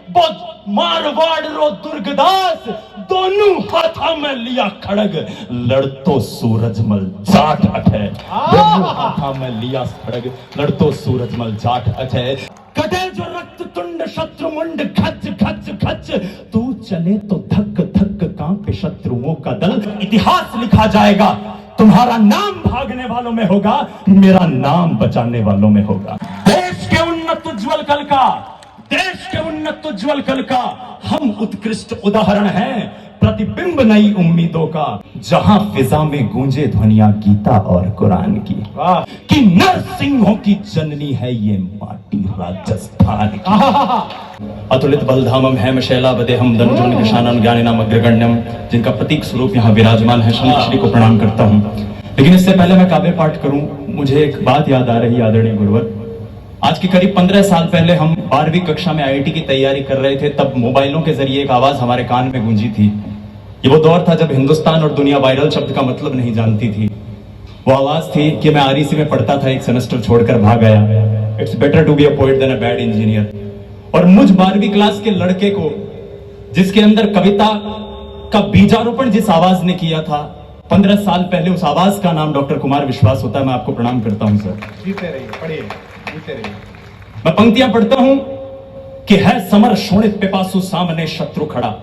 मारवाड़ रो दुर्गदास दोनों हाथा में लिया खड़ग लड़तो सूरजमल जाट अठे दोनों हाथा में लिया खड़ग लड़तो सूरजमल जाट अठे कटे जो रक्त तुंड शत्रु मुंड खच खच खच तू चले तो धक धक कांपे शत्रुओं का दल इतिहास लिखा जाएगा तुम्हारा नाम भागने वालों में होगा मेरा नाम बचाने वालों में होगा देश के उन्नत उज्जवल कल का देश के उन्नत उज्जवल कल का हम उत्कृष्ट उदाहरण हैं प्रतिबिंब नई उम्मीदों का जहां फिजा में गूंजे ध्वनियां गीता और कुरान की कि नरसिंहों की जननी है ये माटी राजस्थान की अतुलित बलधामम है शैला बदेहम धनुजन निशानन ज्ञानिनाम अग्रगण्यम जिनका प्रतीक स्वरूप यहाँ विराजमान है संत श्री को प्रणाम करता हूँ। लेकिन इससे पहले मैं काव्य पाठ करूं मुझे एक बात याद आ रही आदरणीय गुरुवर। आज के करीब 15 साल पहले हम 12वीं कक्षा में आईआईटी की तैयारी कर रहे थे तब मोबाइलों के जरिए एक आवाज हमारे कान में गूंजी थी। ये वो दौर था जब हिंदुस्तान और दुनिया वायरल शब्द का मतलब नहीं जानती थी। वो आवाज थी कि मैं आरईसी में पढ़ता था एक सेमेस्टर छोड़कर भाग गया। It's better to be a poet than a bad engineer. और मुझ 12वीं क्लास के लड़के को जिसके अंदर कविता का बीजारोपण जिस आवाज ने किया था 15 साल पहले उस आवाज का नाम डॉक्टर कुमार विश्वास होता है। मैं आपको प्रणाम करता हूं सर। जीते रहिए पढ़िए जीते रहिए। मैं पंक्तियां पढ़ता हूं कि है समर शोणित पिपासु सामने शत्रु खड़ा।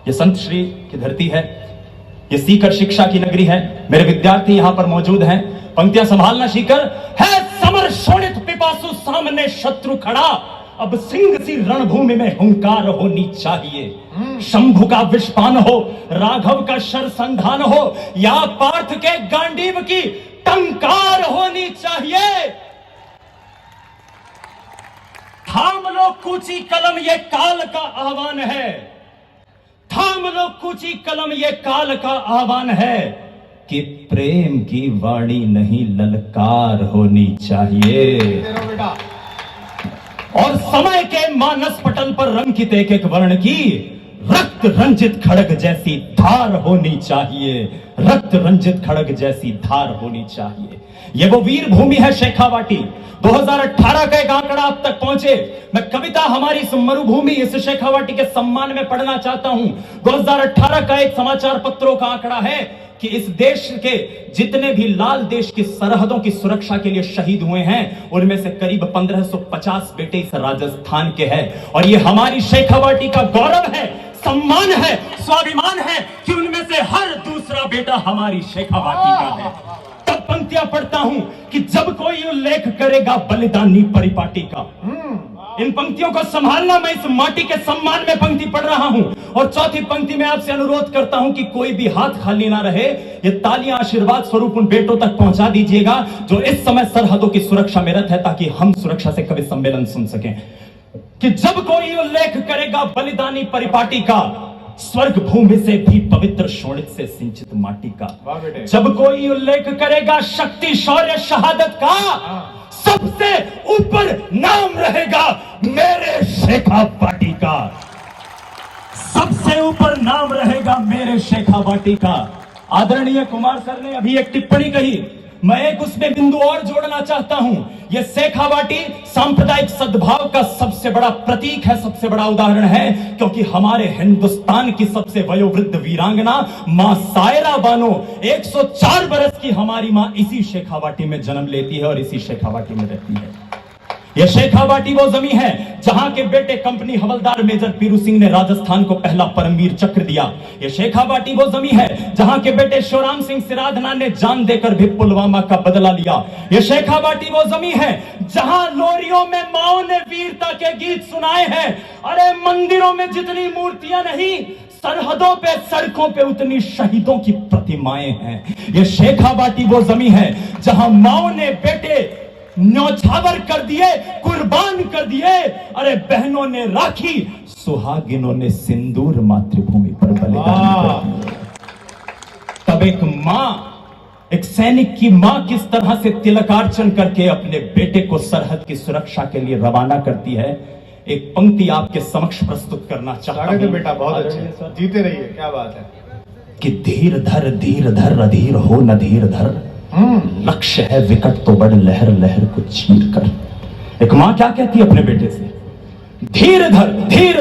ये संत श्री की धरती है ये सीकर शिक्षा की नगरी है मेरे विद्यार्थी यहां पर मौजूद हैं। पंक्तियां संभालना सीकर है समर शोणित पिपासु सामने शत्रु खड़ा अब सिंह सी रणभूमि में हुंकार होनी चाहिए शंभु का विषपान हो राघव का शरसंधान हो या पार्थ के गांडीव की टंकार होनी चाहिए। थाम लो कूची कलम ये काल का आह्वान है थाम लो कूची कलम ये काल का आह्वान है कि प्रेम की वाणी नहीं ललकार होनी चाहिए। और समय के मानस पटल पर रंकित एक एक वर्ण की रक्त रंजित खड़ग जैसी धार होनी चाहिए रक्त रंजित खड़ग जैसी धार होनी चाहिए। ये वो वीर भूमि है शेखावाटी 2018 का एक आंकड़ा अब तक पहुंचे। मैं कविता हमारी इस मरुभूमि इस शेखावाटी के सम्मान में पढ़ना चाहता हूं। 2018 का एक समाचार पत्रों का आंकड़ा है कि इस देश के जितने भी लाल देश की सरहदों की सुरक्षा के लिए शहीद हुए हैं उनमें से करीब 1550 बेटे इस राजस्थान के हैं। और ये हमारी शेखावाटी का गौरव है सम्मान है स्वाभिमान है कि उनमें से हर दूसरा बेटा हमारी शेखावाटी का है। तब पंक्तियां पढ़ता हूं कि जब कोई उल्लेख करेगा बलिदानी परिपाटी का इन पंक्तियों को संभालना मैं इस माटी के सम्मान में पंक्ति पढ़ रहा हूं। और चौथी पंक्ति में आपसे अनुरोध करता हूं कि कोई भी हाथ खाली ना रहे ये तालियां आशीर्वाद स्वरूप उन बेटों तक पहुंचा दीजिएगा जो इस समय सरहदों की सुरक्षा में रत है ताकि हम सुरक्षा से कवि सम्मेलन सुन सकें। कि जब कोई उल्लेख करेगा बलिदानी परिपाटी का स्वर्ग भूमि से भी पवित्र शोणित से सिंचित माटी का जब कोई उल्लेख करेगा शक्ति शौर्य शहादत का सबसे ऊपर नाम रहेगा मेरे शेखावाटी का सबसे ऊपर नाम रहेगा मेरे शेखावाटी का। आदरणीय कुमार सर ने अभी एक टिप्पणी कही मैं एक उसमें बिंदु और जोड़ना चाहता हूं। यह शेखावाटी सांप्रदायिक सद्भाव का सबसे बड़ा प्रतीक है सबसे बड़ा उदाहरण है क्योंकि हमारे हिंदुस्तान की सबसे वयोवृद्ध वीरांगना मां सायरा बानो 104 बरस की हमारी मां इसी शेखावाटी में जन्म लेती है और इसी शेखावाटी में रहती है। यह शेखावाटी वो जमीन है जहां के बेटे कंपनी हवलदार मेजर पीरू सिंह ने राजस्थान को पहला परमवीर चक्र दिया। यह शेखावाटी वो जमीन है जहां के बेटे शिवराम सिंह सिराधना ने जान देकर भी पुलवामा का बदला लिया। यह शेखावाटी वो जमीन है जहां लोरियों में माओ ने वीरता के गीत सुनाए हैं। अरे मंदिरों में जितनी मूर्तियां नहीं सरहदों पे सड़कों पे उतनी शहीदों की प्रतिमाएं हैं। यह शेखावाटी वो जमीन है जहां माओ ने बेटे न्यौछावर कर दिए कुर्बान कर दिए। अरे बहनों ने राखी सुहागिनों ने सिंदूर मातृभूमि पर बलिदान कर दिए। तब एक मां एक सैनिक की मां किस तरह से तिलकार्चन करके अपने बेटे को सरहद की सुरक्षा के लिए रवाना करती है एक पंक्ति आपके समक्ष प्रस्तुत करना चाहता हूं। बेटा बहुत अच्छे जीते रहिए क्या बात है कि धीर धर अधीर हो न धीर धर लक्ष्य है विकट तो बड़ लहर लहर को चीर कर। एक मां क्या कहती है अपने बेटे से धीर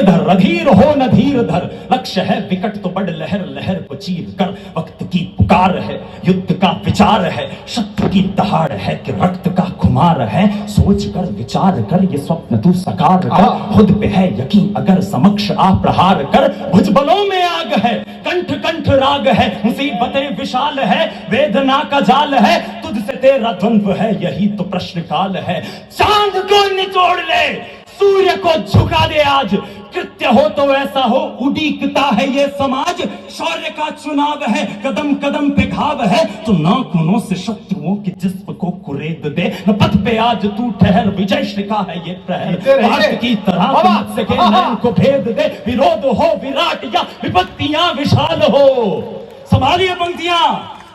धर अधीर हो न धीर धर, लक्ष्य है विकट तो बढ़ लहर लहर को चीर कर। वक्त की पुकार है, युद्ध का विचार है, शत्रु की दहाड़ है कि रक्त का खुमार है। सोच कर विचार कर ये स्वप्न तू साकार कर, खुद पे है यकीन अगर समक्ष आ प्रहार कर। भुजबलों में आग है, कंठ कंठ राग है, मुसीबतें विशाल है, वेदना का जाल है, तुझसे तेरा द्वंद्व है यही तो प्रश्न काल है। चांद को निचोड़ ले, सूर्य को झुका दे आज, कृत्य हो तो ऐसा हो, उड़ीकता है ये समाज। शौर्य का चुनाव है, कदम कदम पे घाव है, तो नाखूनों से शत्रुओं के जिस्म को कुरेद दे। न पथ पे आज तू ठहर, विजय श्रिका है ये प्रहर, वाष्प की तरह मत सके नैन को भेद दे। विरोध हो विराट या विपत्तियां विशाल हो, संभालिए पंक्तियां।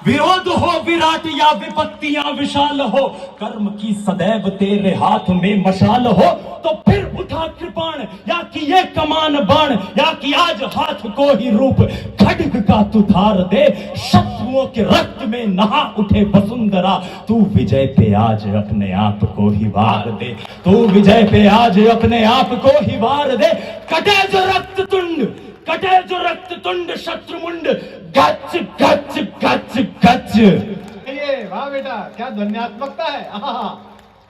विरोध हो विराट या विपत्तियां विशाल हो, कर्म की सदैव तेरे हाथ में मशाल हो। तो फिर उठा कृपाण या कि ये कमान बाण, या कि आज हाथ को ही रूप खड्ग का तू धार दे। शत्रुओं के रक्त में नहा उठे वसुंधरा, तू विजय पे आज अपने आप को ही वार दे। तू विजय पे आज अपने आप को ही वार दे। कटे जो रक्त तुंड, कटे जो रक्त तुंड शत्रुमुंड, गच गच गच गच। ये वाह बेटा, क्या ध्वन्यात्मकता है,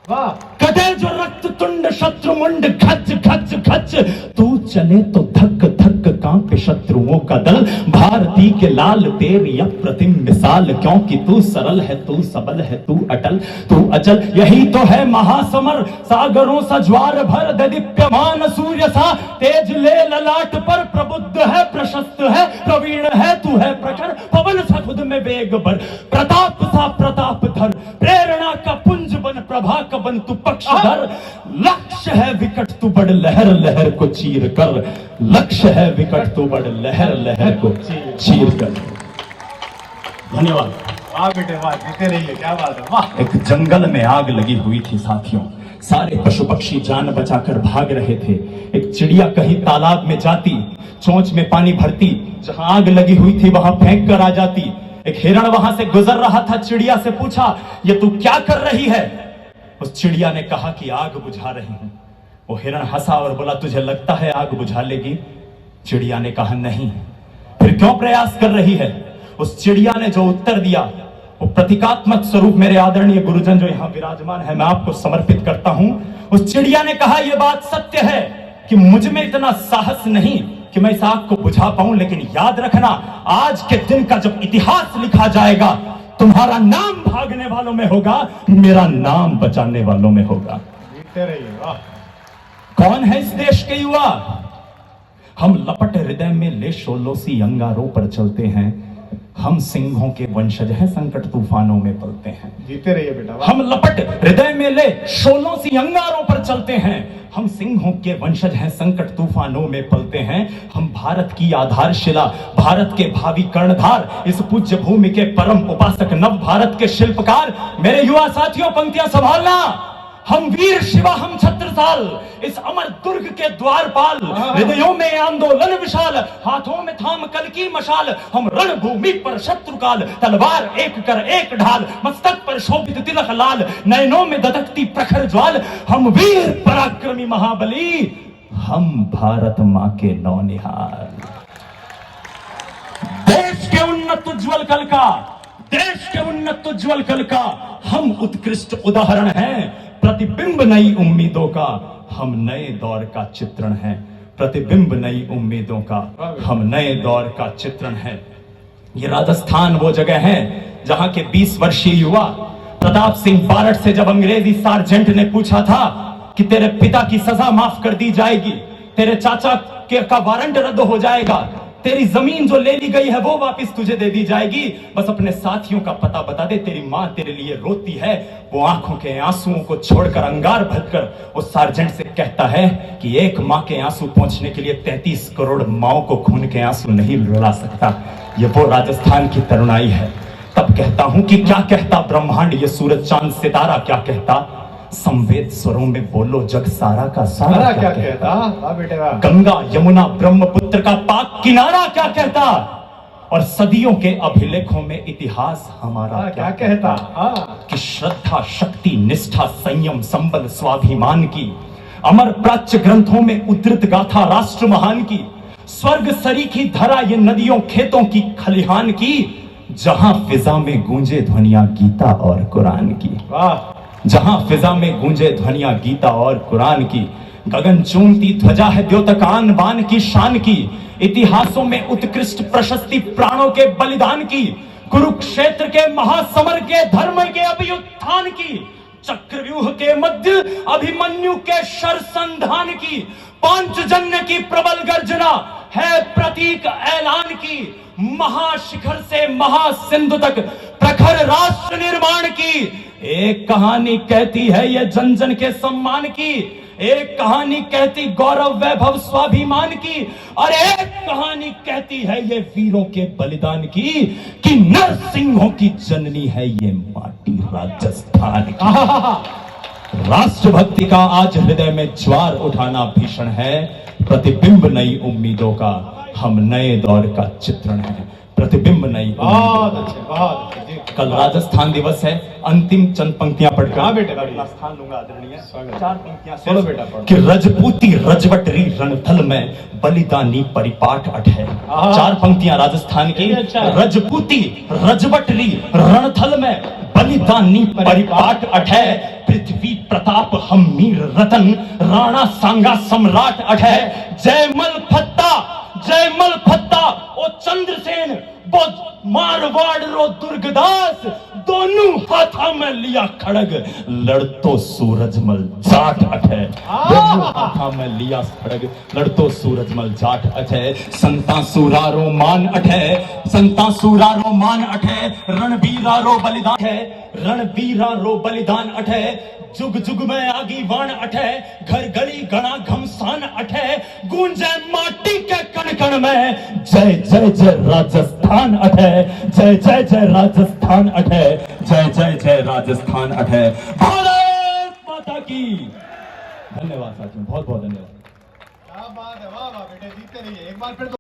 वाह। कटे जो रक्त तुंड शत्रुमुंड, गच गच गच। तू चले तो धक धक कांपे शत्रुओं का दल। भारती के लाल तेरी अप्रतिम मिसाल, क्योंकि तू सरल है, तू सबल है, तू अटल, तू अचल। यही तो है महासमर, सागरों सा ज्वार भर, दीप्यमान सूर्य सा तेज ले ललाट पर। प्रबुद्ध है, प्रशस्त है, प्रवीण है, तू है प्रखर, पवन सा खुद में वेग भर। प्रताप सा प्रताप धर, प्रेरणा का पुंज बन, प्रभा का बन तू पक्षधर। लक्ष्य है विकट तू बढ़ लहर लहर को चीर कर, लक्ष्य है विकट तू बढ़ लहर लहर को चीर कर। धन्यवाद। वाह बेटे वाह, जीते रहिए, क्या बात है, वाह। एक जंगल में आग लगी हुई थी साथियों, सारे पशु पक्षी जान बचाकर भाग रहे थे। एक चिड़िया कहीं तालाब में जाती, चोंच में पानी भरती, जहां आग लगी हुई थी वहां फेंक कर आ जाती। एक हिरण वहां से गुजर रहा था, चिड़िया से पूछा ये तू क्या कर रही है? उस चिड़िया ने कहा कि आग बुझा रही हूं। वो हिरण हंसा और बोला तुझे लगता है आग बुझा लेगी? चिड़िया ने कहा नहीं। फिर क्यों प्रयास कर रही है? उस चिड़िया ने जो उत्तर दिया वो प्रतीकात्मक स्वरूप मेरे आदरणीय गुरुजन जो यहां विराजमान है मैं आपको समर्पित करता हूं। उस चिड़िया ने कहा यह बात सत्य है कि मुझ में इतना साहस नहीं कि मैं इस आग को बुझा पाऊं, लेकिन याद रखना आज के दिन का जब इतिहास लिखा जाएगा तुम्हारा नाम भागने वालों में होगा, मेरा नाम बचाने वालों में होगा। जीते रहिए, वाह। कौन है इस देश के युवा? हम लपट हृदय में ले शोलों सी अंगारों पर चलते हैं, हम सिंहों के वंशज हैं, संकट तूफानों में पलते हैं। जीते रहिए बेटा, वाह। हम लपट हृदय में ले शोलों सी अंगारों पर चलते हैं, हम सिंहों के वंशज हैं, संकट तूफानों में पलते हैं। हम भारत की आधारशिला, भारत के भावी कर्णधार, इस पूज्य भूमि के परम उपासक, नव भारत के शिल्पकार। मेरे युवा साथियों पंक्तियां संभालना। हम वीर शिवा, हम छत्रसाल, इस अमर दुर्ग के द्वारपाल। हृदयों में आंदोलन विशाल, हाथों में थाम कल की मशाल। हम रणभूमि पर शत्रुकाल, तलवार एक कर एक ढाल, मस्तक पर शोभित तिलक लाल, नयनों में दधकती प्रखर ज्वाल। हम वीर पराक्रमी महाबली, हम भारत मां के नौनिहाल। देश के उन्नत उज्जवल कल का, देश के उन्नत उज्जवल कल का हम उत्कृष्ट उदाहरण हैं। प्रतिबिंब नई उम्मीदों का, हम नए दौर का चित्रण है। प्रतिबिंब नई उम्मीदों का, हम नए दौर का चित्रण है। ये राजस्थान वो जगह है जहां के 20 वर्षीय युवा प्रताप सिंह बारठ से जब अंग्रेजी सार्जेंट ने पूछा था कि तेरे पिता की सजा माफ कर दी जाएगी, तेरे चाचा का वारंट रद्द हो जाएगा, तेरी जमीन जो ले ली गई है वो वापस तुझे दे दी जाएगी, बस अपने साथियों का पता बता दे, तेरी मां तेरे लिए रोती है। वो आंखों के आंसुओं को छोड़कर अंगार भरकर उस सार्जेंट से कहता है कि एक मां के आंसू पहुंचने के लिए 33 करोड़ माओं को खून के आंसू नहीं रुला सकता। ये वो राजस्थान की तरुणाई है। तब कहता हूं कि क्या कहता ब्रह्मांड, ये सूरज चांद सितारा क्या कहता, संवेद स्वरों में बोलो जग सारा का सारा क्या कहता। वाह बेटे वाह। गंगा यमुना ब्रह्मपुत्र का पाक किनारा क्या कहता, और सदियों के अभिलेखों में इतिहास हमारा क्या कहता। कि श्रद्धा शक्ति निष्ठा संयम संबल स्वाभिमान की अमर प्राच्य ग्रंथों में उद्धृत गाथा राष्ट्र महान की, स्वर्ग सरीखी धरा ये नदियों खेतों की खलिहान की, जहां फिजा में गूंजे ध्वनियां गीता और कुरान की। वाह जहां फिजा में गूंजे ध्वनियां गीता और कुरान की, गगन चूमती ध्वजा है द्योतकान बान की शान की, इतिहासों में उत्कृष्ट प्रशस्ति प्राणों के बलिदान की, कुरुक्षेत्र के महासमर के धर्म के अभ्युत्थान की, चक्रव्यूह के मध्य अभिमन्यु के शरसंधान की, पांचजन्य की प्रबल गर्जना है प्रतीक ऐलान की, महाशिखर से महासिंधु तक प्रखर राष्ट्र निर्माण की। एक कहानी कहती है ये जन जन के सम्मान की, एक कहानी कहती गौरव वैभव स्वाभिमान की, और एक कहानी कहती है ये वीरों के बलिदान की, कि नरसिंहों की जननी है ये माटी राजस्थान की। राष्ट्रभक्ति का आज हृदय में ज्वार उठाना भीषण है, प्रतिबिंब नई उम्मीदों का हम नए दौर का चित्रण है, प्रतिबिंब नई बहुत अच्छे बहुत अच्छे जी। कल राजस्थान दिवस है, अंतिम चंद पंक्तियां पढ़कर हाँ बेटे, अपना स्थान लूंगा आदरणीय। स्वागत। चार पंक्तियां चलो बेटा, पढ़ो। कि रजपूती रजवटरी रणथल में बलिदानी परिपाठ अठे। आहा। चार पंक्तियां राजस्थान की। ये भी अच्छा है। रजपूती रजवटरी रणथल में बलिदानी परिपाठ अठे, पृथ्वी प्रताप हम मीर रतन राणा सांगा सम्राट अठे, जयमल फत्ता ओ चंद्रसेन वो मारवाड़ रो दुर्गदास, दोनों हाथा में लिया खड़ग लड़तो सूरजमल जाट अठे, दोनों हाथा में लिया खड़ग लड़तो सूरजमल जाट अठे, संता सूरारो मान अठे, संता सूरारो मान अठे, रणवीरा रो बलिदान है, रणवीरा रो बलिदान अठे, जुग जुग में आगी वाण अठे, घर गली गणा घमसान अठे, गूंजे माटी के कण कण में जय जय जय राजस्थान अठे, जय जय जय राजस्थान अठे, जय जय जय राजस्थान अठे, भारत माता की। धन्यवाद साथियों, बहुत बहुत धन्यवाद। क्या बात है, वाह वाह बेटे, जीतते रहिए एक बार फिर तो।